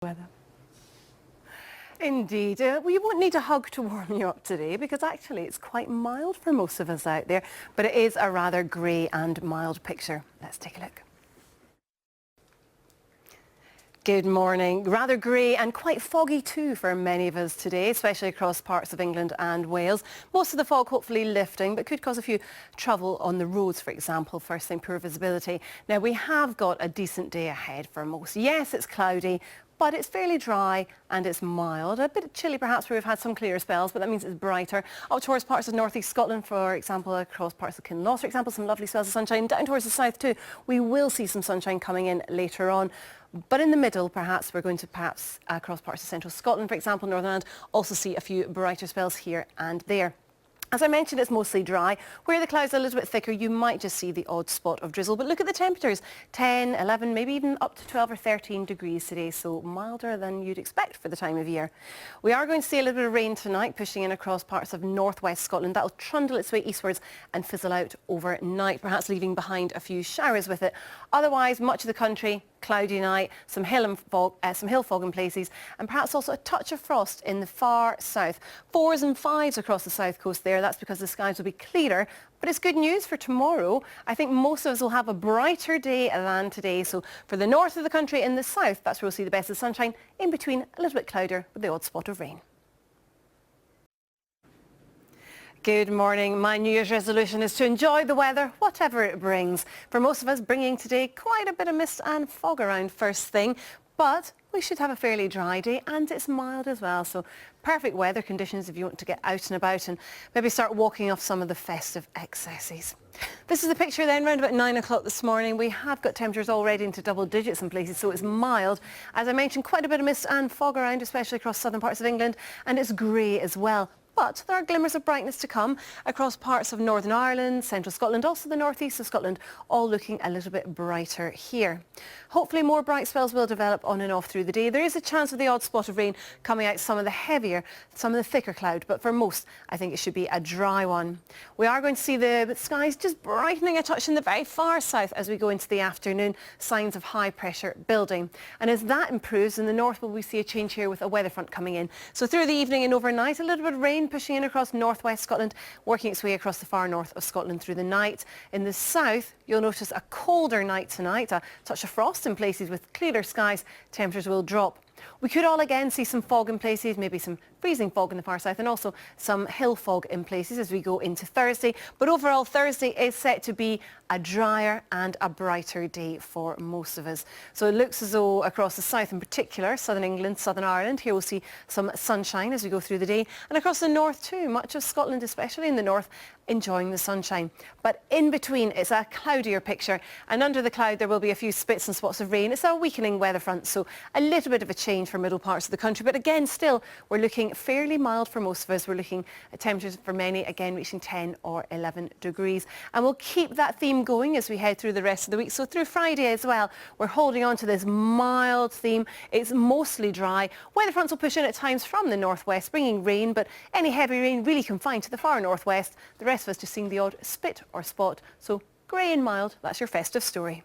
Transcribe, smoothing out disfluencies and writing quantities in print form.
weather. Indeed. We won't need a hug to warm you up today because actually it's quite mild for most of us out there, but it is a rather grey and mild picture. Let's take a look. Good morning. Rather grey and quite foggy too for many of us today, especially across parts of England and Wales. Most of the fog hopefully lifting, but could cause a few trouble on the roads, for example. First thing, poor visibility. Now we have got a decent day ahead for most. Yes, it's cloudy, but it's fairly dry and it's mild. A bit chilly perhaps where we've had some clearer spells, but that means it's brighter. Up towards parts of northeast Scotland, for example, across parts of Kinloss, for example, some lovely spells of sunshine. Down towards the south too, we will see some sunshine coming in later on. But in the middle, perhaps, we're going to across parts of central Scotland, for example, Northern Ireland, also see a few brighter spells here and there. As I mentioned, it's mostly dry. Where the clouds are a little bit thicker, you might just see the odd spot of drizzle. But look at the temperatures, 10, 11, maybe even up to 12 or 13 degrees today, so milder than you'd expect for the time of year. We are going to see a little bit of rain tonight, pushing in across parts of northwest Scotland. That'll trundle its way eastwards and fizzle out overnight, perhaps leaving behind a few showers with it. Otherwise, much of the country, cloudy night, some hill fog in places, and perhaps also a touch of frost in the far south. 4s and 5s across the south coast there. That's because the skies will be clearer. But it's good news for tomorrow. I think most of us will have a brighter day than today. So for the north of the country and the south, that's where we'll see the best of the sunshine. In between, a little bit cloudier with the odd spot of rain. Good morning. My New Year's resolution is to enjoy the weather, whatever it brings. For most of us, bringing today quite a bit of mist and fog around first thing, but we should have a fairly dry day and it's mild as well. So perfect weather conditions if you want to get out and about and maybe start walking off some of the festive excesses. This is the picture then around about 9 o'clock this morning. We have got temperatures already into double digits in places, so it's mild. As I mentioned, quite a bit of mist and fog around, especially across southern parts of England, and it's grey as well. But there are glimmers of brightness to come across parts of Northern Ireland, central Scotland, also the northeast of Scotland, all looking a little bit brighter here. Hopefully more bright spells will develop on and off through the day. There is a chance of the odd spot of rain coming out some of the thicker cloud, but for most I think it should be a dry one. We are going to see the skies just brightening a touch in the very far south as we go into the afternoon, signs of high pressure building. And as that improves in the north, will we see a change here with a weather front coming in. So through the evening and overnight, a little bit of rain pushing in across northwest Scotland, working its way across the far north of Scotland through the night. In the south, you'll notice a colder night tonight, a touch of frost in places with clearer skies. Temperatures will drop. We could all again see some fog in places, maybe some freezing fog in the far south and also some hill fog in places as we go into Thursday. But overall, Thursday is set to be a drier and a brighter day for most of us. So it looks as though across the south in particular, southern England, southern Ireland, here we'll see some sunshine as we go through the day. And across the north too, much of Scotland, especially in the north, enjoying the sunshine. But in between, it's a cloudier picture. And under the cloud, there will be a few spits and spots of rain. It's a weakening weather front, so a little bit of a change for middle parts of the country. But again, still, we're looking fairly mild for most of us. We're looking at temperatures for many, again, reaching 10 or 11 degrees. And we'll keep that theme going as we head through the rest of the week. So through Friday as well, we're holding on to this mild theme. It's mostly dry. Weather fronts will push in at times from the northwest, bringing rain, but any heavy rain really confined to the far northwest. The rest of us just seeing the odd spit or spot. So grey and mild, that's your festive story.